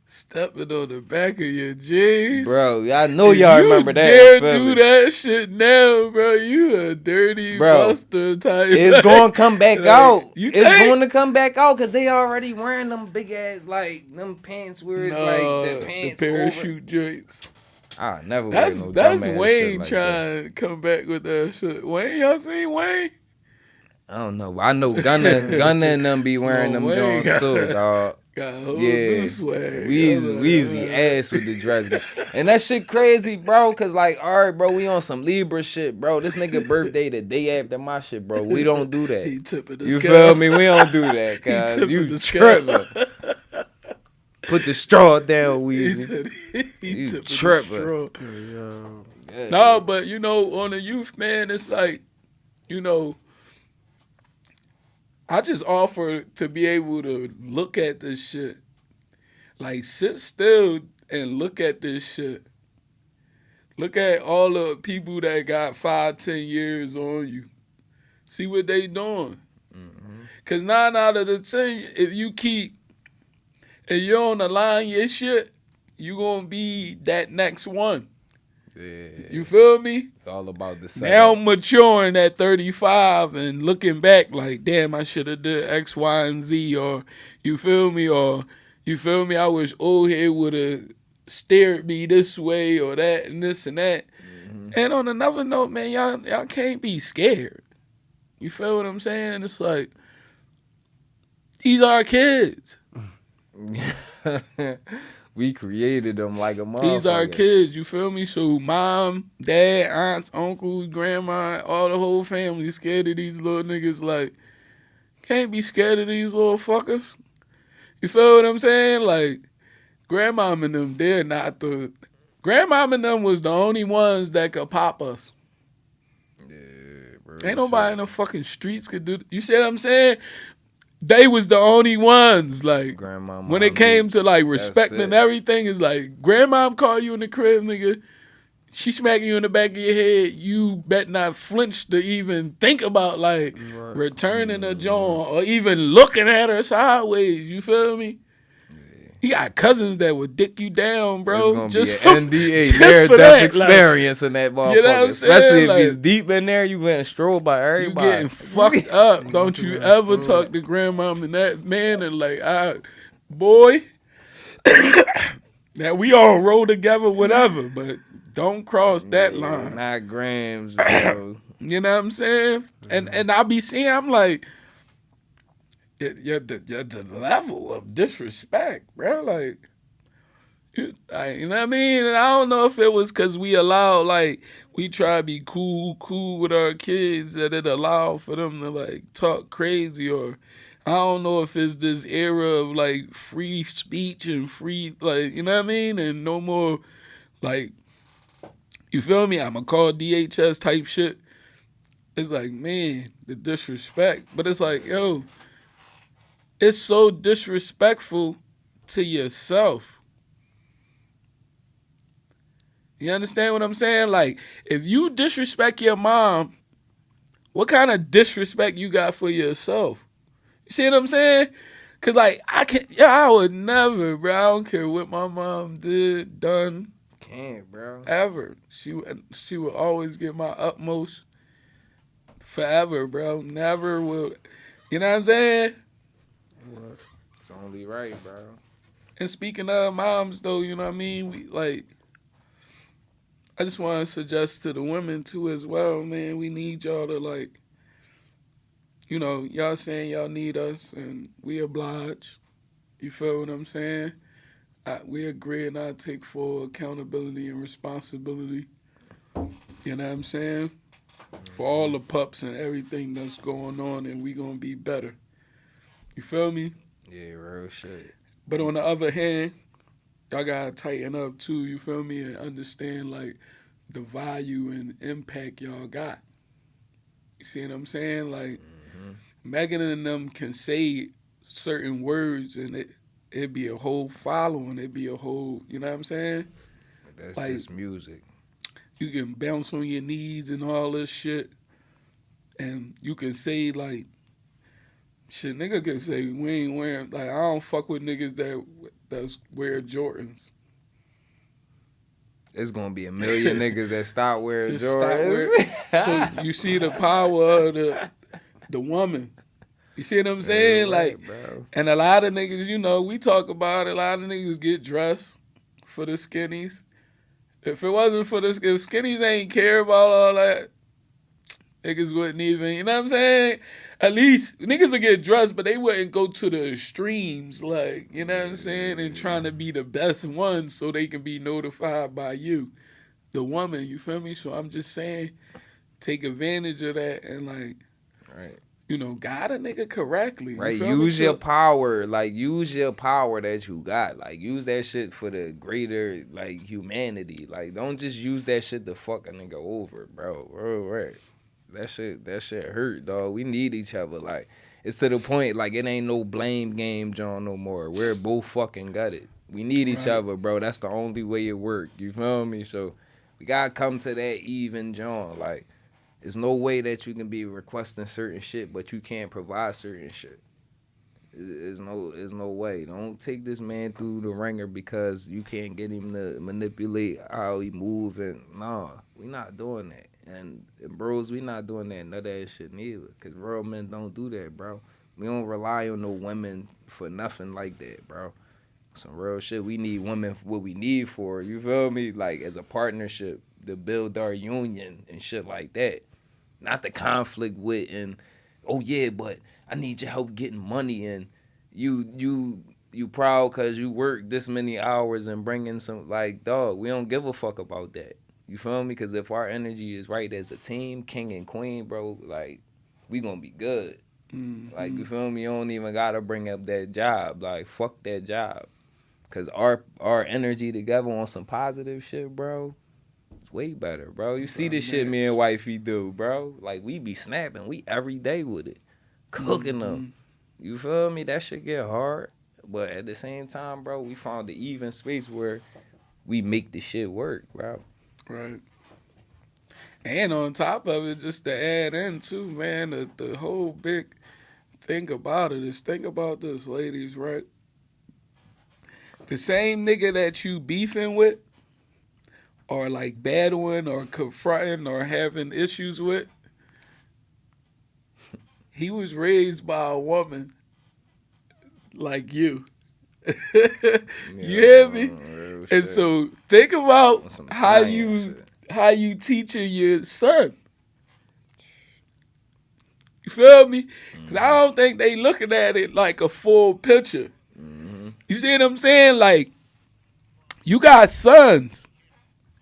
Stepping on the back of your jeans. Bro, I know y'all remember that. You dare do that shit now, bro. You a dirty buster type. It's going to come back out. It's going to come back out because they already wearing them big ass, like, them pants where it's like the pants the parachute joints. I never wear no That's dumbass Wayne shit like trying to come back with that shit. Wayne, y'all seen Wayne? I don't know. I know Gunna and them be wearing them Jones too, dog. Got a whole new swag. Weezy ass with the dress. And that shit crazy, bro, because, like, all right, bro, we on some Libra shit, bro. This nigga birthday the day after my shit, bro. We don't do that. He tipping the You scale. feel me? We don't do that, cuz. You tripping. Put the straw down, Weezy. He tripping. Yeah, no, but, you know, on the youth, man, it's like, you know, I just offer to be able to look at this shit. Like, sit still and look at this shit. Look at all the people that got 5, 10 years on you. See what they doing. Because 9 out of the 10, if you're on the line your shit, you going to be that next one. Yeah. You feel me? It's all about the setup. Now I'm maturing at 35 and looking back like, damn, I should have did X, Y, and Z. Or, you feel me? I wish old head would have steered me this way or that and this and that. Mm-hmm. And on another note, man, y'all can't be scared. You feel what I'm saying? It's like, these are kids. We created them like a motherfucker. These are kids, you feel me? So mom, dad, aunts, uncles, grandma, all the whole family scared of these little niggas. Like, can't be scared of these little fuckers. You feel what I'm saying? Like, grandmom and them, they're not the... Grandmom and them was the only ones that could pop us. Yeah, bro. Ain't nobody in the fucking streets could do. You see what I'm saying? They was the only ones. Like Grandmama when it came to like respecting it. everything, is like grandma call you in the crib, nigga. She smacking you in the back of your head. You bet not flinch to even think about like returning a joint or even looking at her sideways. You feel me? You got cousins that would dick you down, bro. It's gonna just be an NDA near-death experience in that motherfucker. You know what I'm Especially if like, it's deep in there, you getting strolled by everybody. You getting fucked up. Don't you ever talk to grandmom and that man and like, boy, that we all roll together, whatever, but don't cross that line. Not grams, bro. You know what I'm saying? And I be seeing, I'm like, the level of disrespect, bro. Like, you know what I mean? And I don't know if it was because we allowed, like, we try to be cool with our kids, that it allowed for them to, like, talk crazy, or I don't know if it's this era of, like, free speech and free, like, you know what I mean? And no more, like, you feel me? I'm going to call DHS type shit. It's like, man, the disrespect. But it's like, yo, it's so disrespectful to yourself. You understand what I'm saying? Like, if you disrespect your mom, what kind of disrespect you got for yourself? You see what I'm saying? Cause like I would never, bro. I don't care what my mom done. Can't, bro. Ever. She would always get my utmost. Forever, bro. Never will. You know what I'm saying? It's only right, bro. And speaking of moms, though, you know what I mean? We like. I just want to suggest to the women too as well, man. We need y'all to like, you know, y'all saying y'all need us, and we oblige. You feel what I'm saying? We agree and I take full accountability and responsibility. You know what I'm saying? For all the pups and everything that's going on, and we gonna be better. You feel me? Yeah, real shit. But on the other hand, y'all gotta tighten up too, you feel me? And understand like the value and impact y'all got. You see what I'm saying? Like Megan and them can say certain words and it'd be a whole following, it'd be a whole, you know what I'm saying? That's like, just music. You can bounce on your knees and all this shit. And you can say like, shit, nigga can say we ain't wearing, like I don't fuck with niggas that wear Jordans. It's gonna be a million niggas that stop wearing Jordans. So you see the power of the woman. You see what I'm saying? Right, like, bro. And a lot of niggas, you know, we talk about it, a lot of niggas get dressed for the skinnies. If it wasn't for if skinnies ain't care about all that, niggas wouldn't even, you know what I'm saying? At least niggas would get dressed, but they wouldn't go to the extremes, like, you know what I'm saying? And trying to be the best ones so they can be notified by you, the woman, you feel me? So I'm just saying, take advantage of that and like, right. You know, guide a nigga correctly. Right, use your power. Like, use your power that you got. Like, use that shit for the greater, like, humanity. Like, don't just use that shit to fuck a nigga over, bro. Right. That shit hurt, dog. We need each other. Like, it's to the point, like, it ain't no blame game, John, no more. We're both fucking gutted. We need each other, bro. That's the only way it work. You feel me? So, we gotta come to that even, John. Like, there's no way that you can be requesting certain shit, but you can't provide certain shit. There's no way. Don't take this man through the ringer because you can't get him to manipulate how he move. And nah, we not doing that. And bros, we not doing that. None of that shit neither. Because real men don't do that, bro. We don't rely on no women for nothing like that, bro. Some real shit. We need women for what we need for. You feel me? Like, as a partnership to build our union and shit like that. Not the conflict with and, oh yeah, but I need your help getting money and you proud because you work this many hours and bring in some, like, dog, we don't give a fuck about that. You feel me? Because if our energy is right as a team, king and queen, bro, like, we gonna be good. Mm-hmm. Like, you feel me? You don't even gotta bring up that job. Like, fuck that job. Because our energy together on some positive shit, bro, way better, bro. You see Bro, the shit man. me and wifey do, bro. Like, we be snapping. We every day with it. Cooking them. You feel me? That shit get hard. But at the same time, bro, we found the even space where we make the shit work, bro. Right. And on top of it, just to add in too, man, the whole big thing about it is, think about this, ladies, right? The same nigga that you beefing with, or like battling or confronting or having issues with, he was raised by a woman like you. You hear me? Real And shit. so think about On some how science you teaching your son. You feel me? Because I don't think they looking at it like a full picture. You see what I'm saying? Like, you got sons,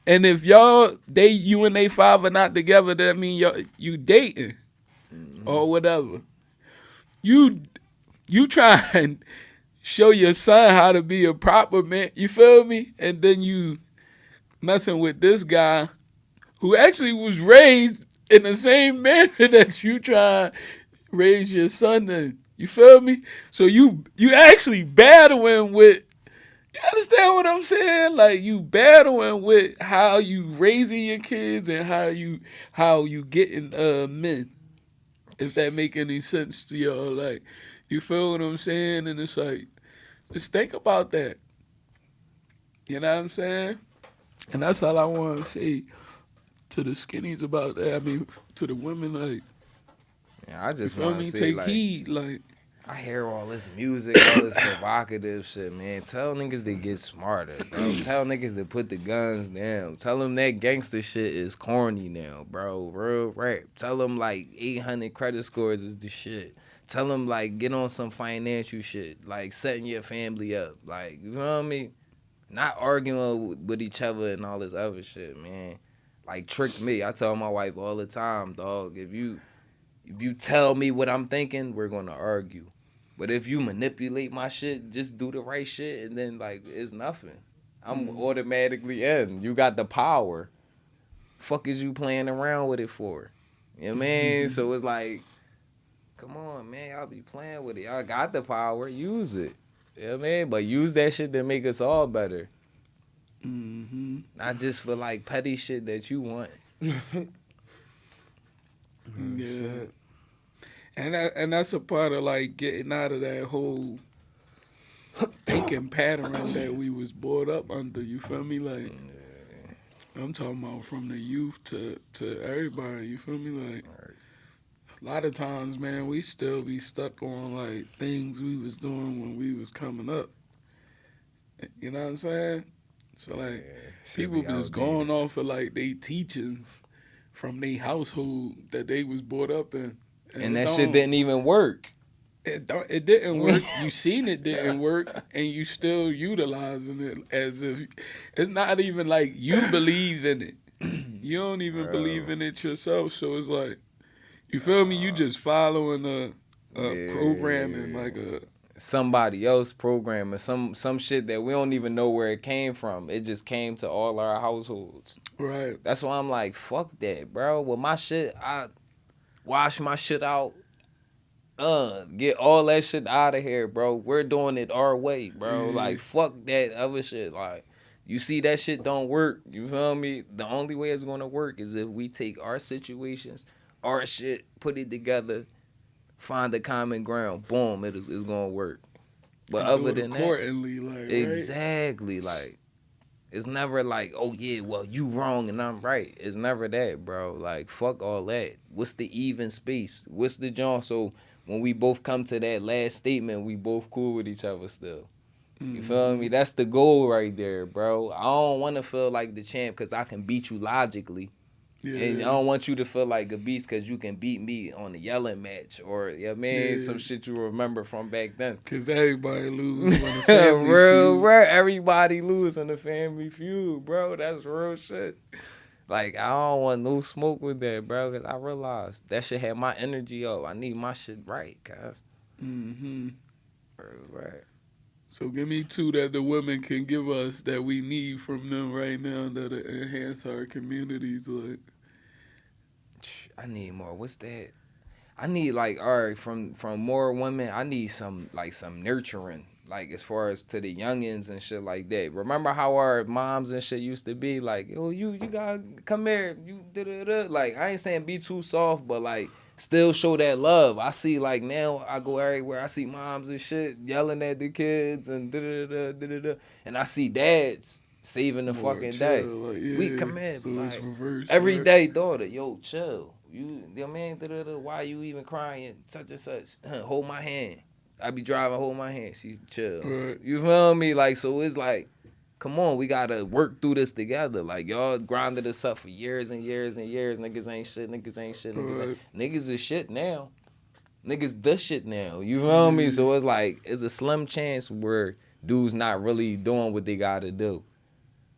and if you and they father not together, that mean you dating or whatever. You try and show your son how to be a proper man. You feel me? And then you messing with this guy who actually was raised in the same manner that you try to raise your son in. You feel me? So you actually battling with. You understand what I'm saying? Like, you battling with how you raising your kids and how you getting men. If that make any sense to y'all, like, you feel what I'm saying? And it's like, just think about that. You know what I'm saying? And that's all I want to say to the skinnies about that. I mean, to the women, like, Yeah, I you just feel want me? to say, Take like, heed, like. I hear all this music, all this provocative shit, man. Tell niggas to get smarter, bro. Tell niggas to put the guns down. Tell them that gangster shit is corny now, bro. Real rap. Tell them, like, 800 credit scores is the shit. Tell them, like, get on some financial shit. Like, setting your family up. Like, you know what I mean? Not arguing with each other and all this other shit, man. Like, trick me. I tell my wife all the time, dog, if you tell me what I'm thinking, we're gonna argue. But if you manipulate my shit, just do the right shit, and then, like, it's nothing. I'm automatically in. You got the power. Fuck is you playing around with it for? You know what I mean? So it's like, come on, man. Y'all be playing with it. Y'all got the power. Use it. You know what I mean? But use that shit to make us all better. Not just for, like, petty shit that you want. Yeah. And that's a part of, like, getting out of that whole thinking pattern that we was brought up under. You feel me? Like, I'm talking about from the youth to everybody. You feel me? Like, a lot of times, man, we still be stuck on, like, things we was doing when we was coming up. You know what I'm saying? So, like, people be just going off of, like, they teachings from their household that they was brought up in. And that shit didn't even work. It didn't work. You seen it didn't work, and you still utilizing it as if it's not even like you believe in it. You don't even believe in it yourself. So it's like, you feel me? You just following a programming, like a somebody else programming, some shit that we don't even know where it came from. It just came to all our households. Right. That's why I'm like, fuck that, bro. With my shit, I wash my shit out. Get all that shit out of here, bro. We're doing it our way, bro. Like, fuck that other shit. Like, you see that shit don't work. You feel me? The only way it's gonna work is if we take our situations, our shit, put it together, find a common ground. Boom, it's gonna work. But other than that, like, exactly, like, it's never like, oh yeah, well, you wrong and I'm right. It's never that, bro. Like, fuck all that. What's the even space? What's the John? So when we both come to that last statement, we both cool with each other still. You feel me? That's the goal right there, bro. I don't want to feel like the champ because I can beat you logically. Yeah. And I don't want you to feel like a beast because you can beat me on the yelling match or, some shit you remember from back then. Because everybody lose when the family real, feud. real. Everybody lose in the family feud, bro. That's real shit. Like, I don't want no smoke with that, bro, because I realized that shit had my energy up. I need my shit right, cuz. Mm-hmm. Right. So give me two that the women can give us that we need from them right now that'll enhance our communities. Like, I need more. What's that? I need like all right from more women. I need some nurturing, like as far as to the youngins and shit like that. Remember how our moms and shit used to be like, oh you gotta come here, you da. Like I ain't saying be too soft, but like still show that love. I see like now I go everywhere, I see moms and shit yelling at the kids and da, and I see dads saving the more fucking day. chill, like, yeah. We come in, So like, it's reversed. every right? day, daughter, yo, chill. You know what I mean? Why you even crying? Such and such. Hold my hand. I be driving, hold my hand. She chill. Right. You feel me? Like, so it's like, come on, we gotta work through this together. Like, y'all grinded us up for years and years and years. Niggas ain't shit, niggas ain't shit, niggas is shit now. Niggas the shit now. You feel me? So it's like, it's a slim chance where dudes not really doing what they gotta do.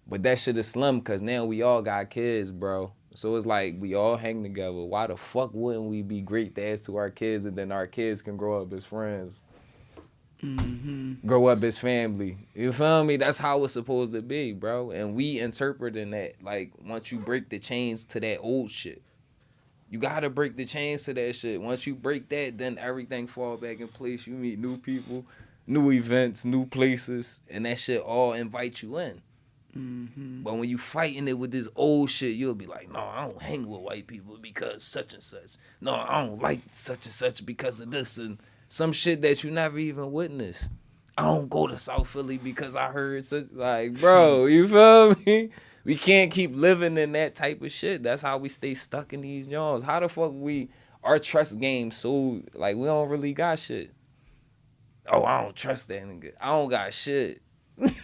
But that shit is slim because now we all got kids, bro. So it's like we all hang together. Why the fuck wouldn't we be great dads to our kids and then our kids can grow up as friends? Grow up as family. You feel me? That's how it's supposed to be, bro. And we interpreting that like once you break the chains to that old shit. You gotta break the chains to that shit. Once you break that, then everything fall back in place. You meet new people, new events, new places, and that shit all invite you in. But when you fighting it with this old shit, you'll be like, no, I don't hang with white people because such and such. No, I don't like such and such because of this and some shit that you never even witnessed. I don't go to South Philly because I heard such, like, bro, you feel me? We can't keep living in that type of shit. That's how we stay stuck in these yards. How the fuck our trust game so, like, we don't really got shit. Oh, I don't trust that nigga. I don't got shit.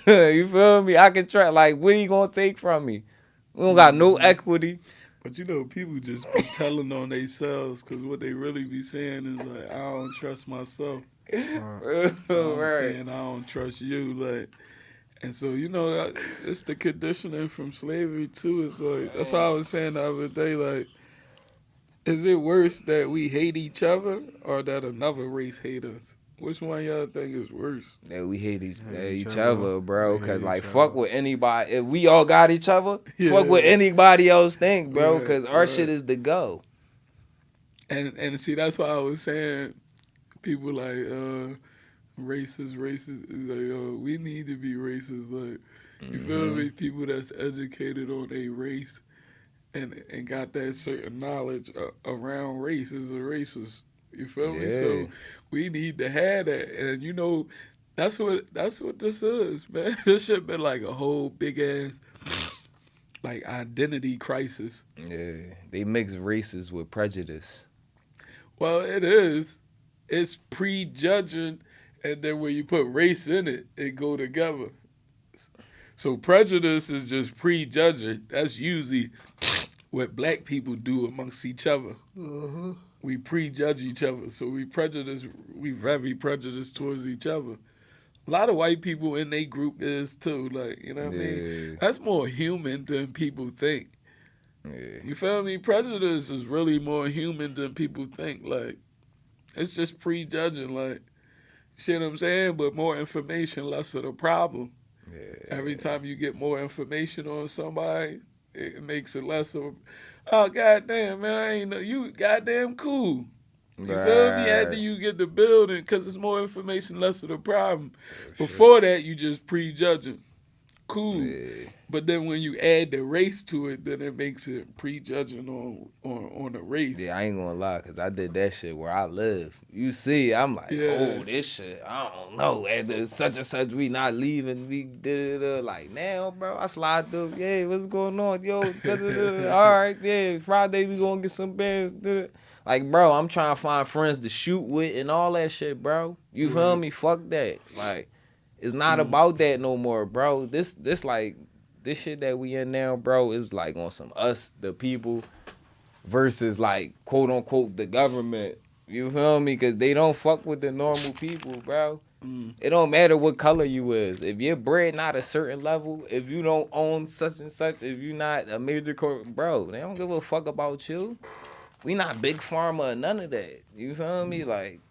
You feel me? I can try. Like, what you gonna take from me? We don't got no equity. But you know, people just be telling on themselves because what they really be saying is like, I don't trust myself. So I'm saying I don't trust you. Like, and so you know, it's the conditioning from slavery too. It's like that's why I was saying the other day. Like, is it worse that we hate each other or that another race hate us? Which one y'all think is worse? That we hate each other, bro. Cause like, fuck with anybody. If we all got each other, fuck what anybody else think, bro. Cause our shit is the go. And see, that's why I was saying, people like racist. Is like, we need to be racist. Like, you feel me? People that's educated on a race and got that certain knowledge around race is a racist. You feel me? So we need to have that, and you know, that's what this is, man. This shit been like a whole big ass like identity crisis. Yeah, they mix races with prejudice. Well, it is. It's prejudging, and then when you put race in it, it go together. So prejudice is just prejudging. That's usually what black people do amongst each other. We prejudge each other, so we very prejudiced towards each other. A lot of white people in their group is too, like, you know what I mean? That's more human than people think. Yeah. You feel me? Prejudice is really more human than people think. Like, it's just prejudging, like, you see what I'm saying? But more information, less of the problem. Yeah. Every time you get more information on somebody, it makes it less of oh, goddamn, man, I ain't know. You goddamn cool. You feel me? After you get the building, because it's more information, less of the problem. Before that, you just prejudging. Cool. Yeah. But then when you add the race to it, then it makes it prejudging on the race. Yeah, I ain't gonna lie, because I did that shit where I live. You see, I'm like, oh, this shit, I don't know. After such and such, we not leaving. We did it. Like, now, bro, I slide through. Yeah, what's going on? Yo, all right, yeah, Friday we gonna get some bands. Like, bro, I'm trying to find friends to shoot with and all that shit, bro. You feel me? Fuck that. Like, it's not about that no more, bro. This shit that we in now, bro, is like on some us, the people, versus like, quote unquote, the government. You feel me? Because they don't fuck with the normal people, bro. It don't matter what color you is. If your bread not a certain level, if you don't own such and such, if you not a major bro, they don't give a fuck about you. We not big pharma or none of that. You feel me? Like,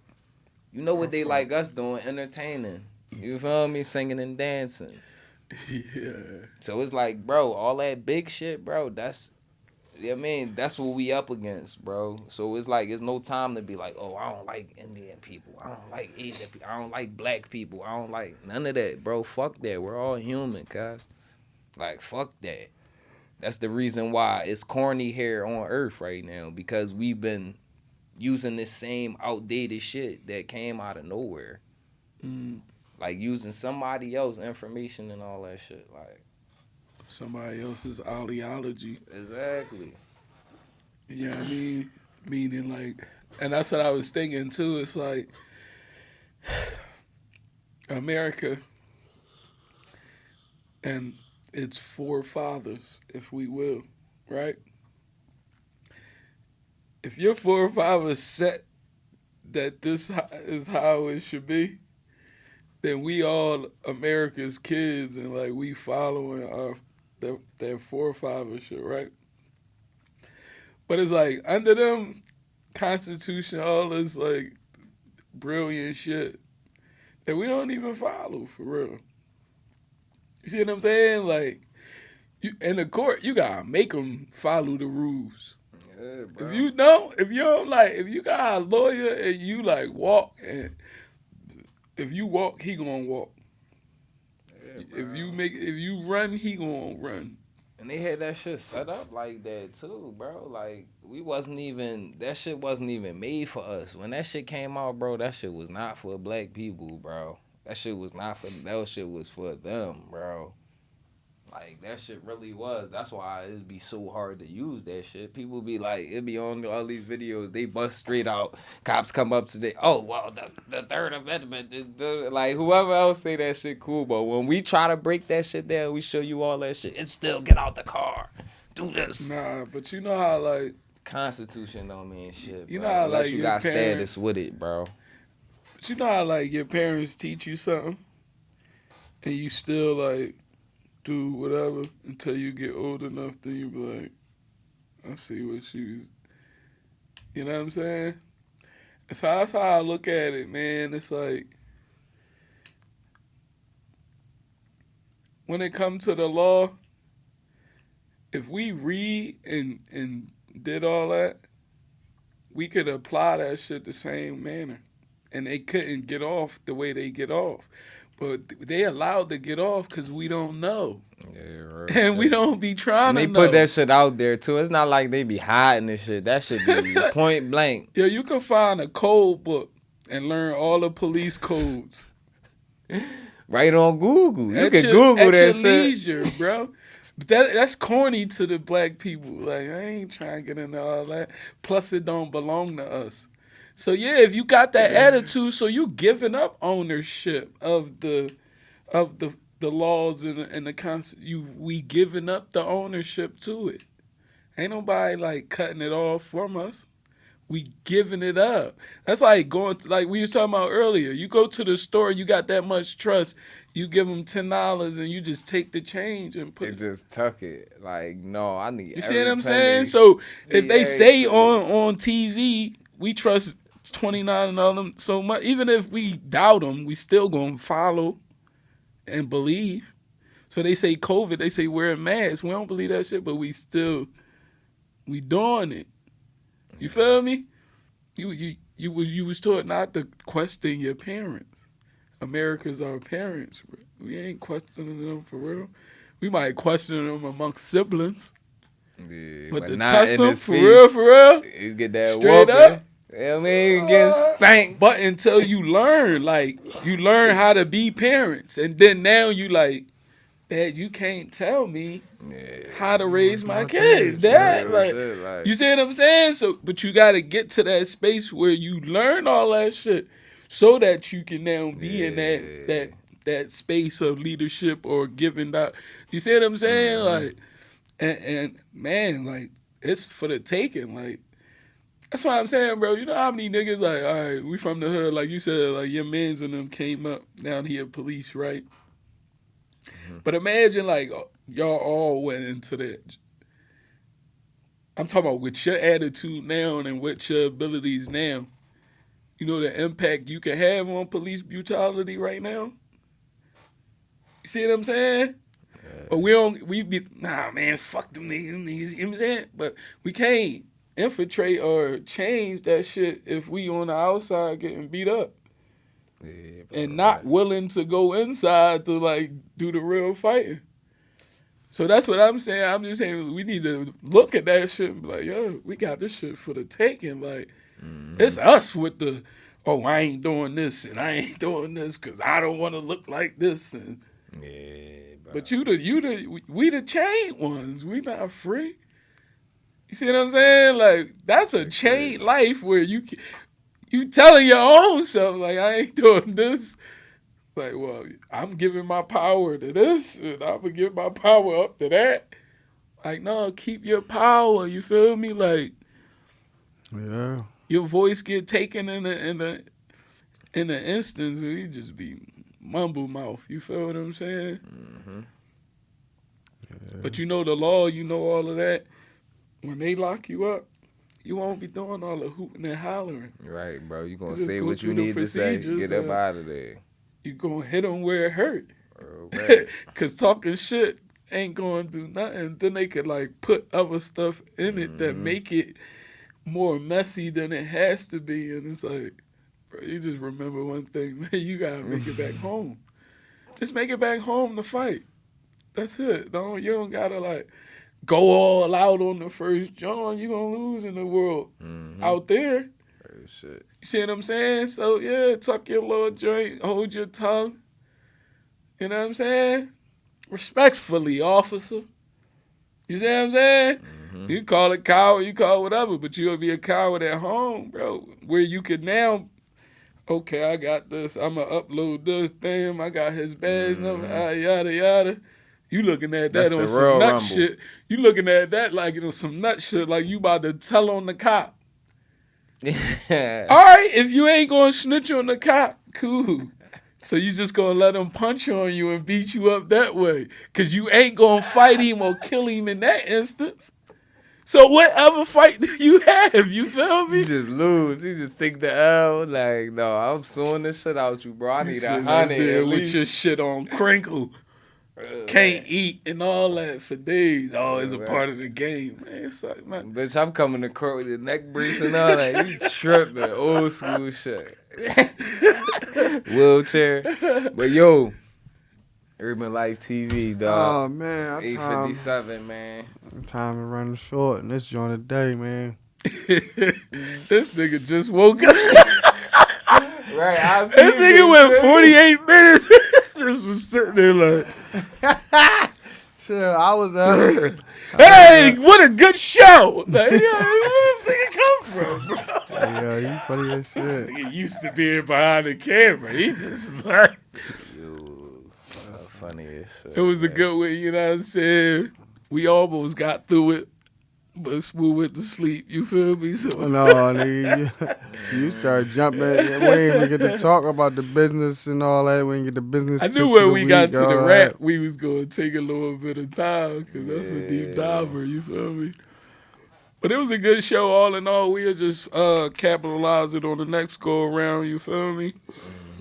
you know what they like us doing, entertaining. You feel me? Singing and dancing. Yeah. So it's like, bro, all that big shit, bro, that's that's what we up against, bro. So it's like it's no time to be like, oh, I don't like Indian people. I don't like Asian people. I don't like black people. I don't like none of that, bro. Fuck that. We're all human, cuz. Like, fuck that. That's the reason why it's corny here on earth right now, because we've been using this same outdated shit that came out of nowhere. Mm. Like using somebody else's information and all that shit. Like, Somebody else's ideology. exactly. You know what I mean? Meaning like, and that's what I was thinking too. It's like America and its forefathers, if we will, right? If your forefathers set that this is how it should be, then we all America's kids and like we following our their forefathers shit, right? But it's like under them Constitution, all this like brilliant shit that we don't even follow for real. You see what I'm saying? Like, you in the court, you gotta make them follow the rules. Yeah, bro. If you don't like, if you got a lawyer and you like walk, and if you walk, he gonna walk. Yeah, If you run, he gonna run. and they had that shit set up like that too, bro. Like that shit wasn't even made for us. When that shit came out, bro, that shit was not for black people, bro. That shit was for them, bro. Like, that shit really was. That's why it'd be so hard to use that shit. People be like, it be on all these videos. They bust straight out. Cops come up today. Oh, well, the Third Amendment. Like, whoever else say that shit cool. But when we try to break that shit down, we show you all that shit. It's still get out the car. Do this. Nah, but you know how like Constitution don't mean shit, bro. You know how, Unless like, you your got parents- status with it, bro. but you know how like your parents teach you something, and you still like do whatever until you get old enough. Then you be like, I see what she was. You know what I'm saying? So that's how I look at it, man. It's like when it comes to the law, if we read and did all that, we could apply that shit the same manner. And they couldn't get off the way they get off. But they allowed to get off because we don't know. Yeah, right. And we don't be trying And to they know. put that shit out there, too. It's not like they be hiding this shit. That shit be point blank. Yo, you can find a code book and learn all the police codes. Right on Google. You At can your- Google at that your shit. leisure, bro. But that's corny to the black people. Like, I ain't trying to get into all that. Plus, it don't belong to us. So yeah, if you got that attitude, so you giving up ownership of the laws and the Constitution. We giving up the ownership to it. Ain't nobody like cutting it off from us. We giving it up. That's like going to, like we was talking about earlier. You go to the store, you got that much trust. You give them $10 and you just take the change and put They it. just tuck it. Like, no, I need You see every what I'm penny. saying? So if they Yeah, say yeah. on TV, we trust 29 and all them so much. Even if we doubt them, we still gonna follow and believe. So they say COVID, they say wear a mask. We don't believe that shit, but we doing it. You feel me? You was taught not to question your parents. America's our parents. We ain't questioning them for real. We might question them amongst siblings. Yeah, But to not touch in them his for face. real, You get that Straight whooping. up. You know what I mean? Getting spanked. but until you learn, like you learn how to be parents, and then now you like, Dad, you can't tell me Yeah. how to raise my kids, kids, Dad. Real Like, shit, like- you see what I'm saying? So, but you got to get to that space where you learn all that shit, so that you can now be in that space of leadership or giving out. You see what I'm saying? Mm-hmm. Like, and man, like it's for the taking. Like, that's what I'm saying, bro. You know how many niggas like, all right, we from the hood, like you said, like your mans and them came up down here, police, right? But imagine like y'all all went into that. I'm talking about with your attitude now and with your abilities now. You know the impact you can have on police brutality right now? You see what I'm saying? But we be, nah, man, fuck them niggas, you know what I'm saying? But we can't infiltrate or change that shit if we on the outside getting beat up. Yeah, And not willing to go inside to, like, do the real fighting. So that's what I'm saying. I'm just saying we need to look at that shit and be like, yo, we got this shit for the taking. Like, it's us with the, oh, I ain't doing this and I ain't doing this because I don't want to look like this. And Yeah, bro. but we the chained ones. We not free. You see what I'm saying? Like, that's a chained life where you telling your own self, like, I ain't doing this. Like, well, I'm giving my power to this, and I'm gonna give my power up to that. Like, no, keep your power. You feel me? Like, Yeah. your voice get taken in the instance, you just be mumble mouth. You feel what I'm saying? Mm-hmm. Yeah. But you know the law. You know all of that. When they lock you up, you won't be doing all the hooting and hollering. Right, bro. You gonna Just say go what you through the need to say. procedures, Get up out of there. You gonna hit them where it hurt. Right. Cause talking shit ain't gonna do nothing. Then they could like put other stuff in it that make it more messy than it has to be. And it's like, bro, you just remember one thing, man. You gotta make it back home. Just make it back home to fight. That's it. You don't gotta like go all out on the first John. You gonna lose in the world out there. Oh, shit. You see what I'm saying? So, yeah, tuck your little joint, hold your tongue. You know what I'm saying? Respectfully, officer. You see what I'm saying? Mm-hmm. You call it coward, you call it whatever, but you'll be a coward at home, bro, where you could now, okay, I got this, I'm going to upload this, bam, I got his badge number, yada, yada. You looking at that That's on the some real nut rumble. shit. You looking at that like, some nut shit, like you about to tell on the cop. All right, if you ain't gonna snitch on the cop, cool. So you just gonna let him punch on you and beat you up that way, cause you ain't gonna fight him or kill him in that instance. So whatever fight do you have, you feel me? You just lose. You just take the L. Like, no, I'm suing this shit out you, bro. I need Sitting 100 there at with least. your shit on crinkle, can't eat and all that for days. Oh, it's a part of the game, man. It's like, man. Bitch, I'm coming to court with the neck brace and all that. You tripping. Old school shit. Wheelchair. But yo, Urban Life TV, Oh dog. man, 8:57, man. time to run short, and this joint today, man. This nigga just woke up. Right, This nigga went 48 minutes. Just was sitting there like, Chill, I was up. hey, what a good show. Like, yo, where this nigga come from, bro? Yeah, you funny as shit. Nigga used to being behind the camera. He just was like, funny as shit. it was a good way, you know what I'm saying? We almost got through it, but Smooth went to sleep. You feel me? So No, nigga, you start jumping. We ain't even get to talk about the business and all that. We ain't get the business. I tips knew of when the we got week, to the all rap, that. we was going to take a little bit of time because that's a deep diver. You feel me? But it was a good show all in all. We'll just capitalize it on the next go around. You feel me?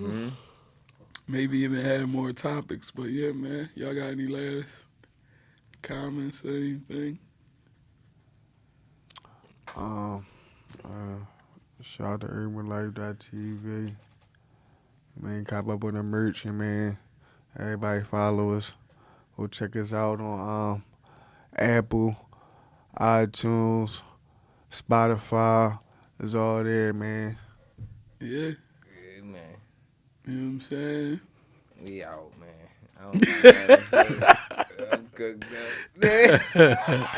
Mm-hmm. Maybe even have more topics. But yeah, man. Y'all got any last comments or anything? Shout out to UrbanLife.tv. Man, cop up on the merch, and man, everybody follow us. Go check us out on Apple, iTunes, Spotify. It's all there, man. Yeah. Yeah, man. You know what I'm saying? We out, man. I don't know what I'm saying. I'm cooked up.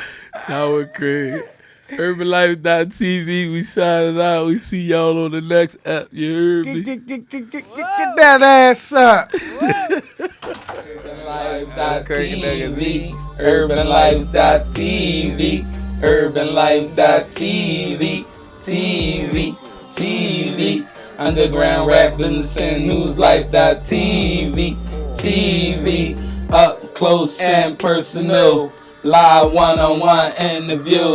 Sour cream. UrbanLife.tv. We signing out. We see y'all on the next app. You heard me? Get that ass up. UrbanLife.tv, UrbanLife.tv, UrbanLife.tv, TV, Underground Rappers and Newslife.tv, TV, up close and personal, live one-on-one interview.